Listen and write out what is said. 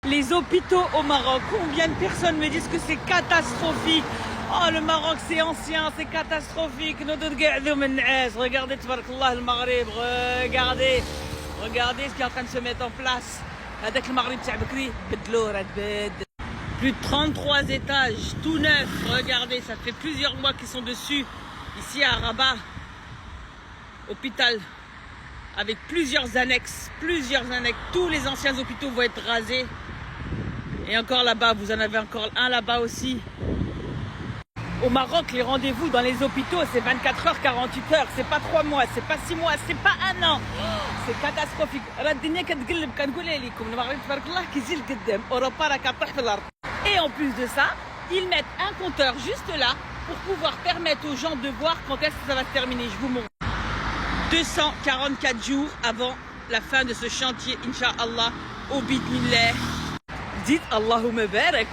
Les hôpitaux au Maroc, combien de personnes me disent que c'est catastrophique. Oh, le Maroc c'est ancien, c'est catastrophique. Regardez, tabarakallah, le Maghreb, regardez. Regardez ce qui est en train de se mettre en place. Plus de 33 étages, tout neuf. Regardez, ça fait plusieurs mois qu'ils sont dessus. Ici à Rabat, hôpital, avec plusieurs annexes. Tous les anciens hôpitaux vont être rasés. Et encore là-bas, vous en avez encore un là-bas aussi. Au Maroc, les rendez-vous dans les hôpitaux, c'est 24 heures, 48 heures. C'est pas 3 mois, c'est pas 6 mois, c'est pas un an. C'est catastrophique. Et en plus de ça, ils mettent un compteur juste là pour pouvoir permettre aux gens de voir quand est-ce que ça va se terminer. Je vous montre. 244 jours avant la fin de ce chantier, Inch'Allah, au Bidnillah. Dites Allahumma barak.